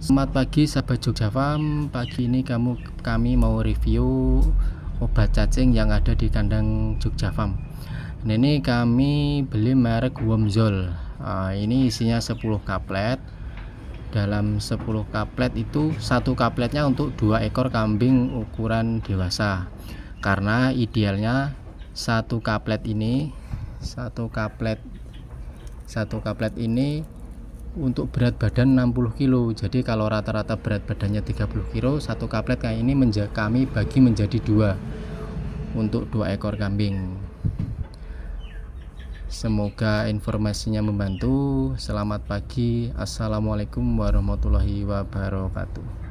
Selamat pagi sahabat Jogja Farm. Pagi ini kami mau review obat cacing yang ada di kandang Jogja Farm. Ini kami beli merek Wormzol. Ini isinya 10 kaplet. Dalam 10 kaplet itu satu kapletnya untuk 2 ekor kambing ukuran dewasa. Karena idealnya satu kaplet ini untuk berat badan 60 kilo. Jadi kalau rata-rata berat badannya 30 kilo, satu kaplet kayak ini kami bagi menjadi 2 untuk 2 ekor kambing. Semoga informasinya membantu. Selamat pagi. Assalamualaikum warahmatullahi wabarakatuh.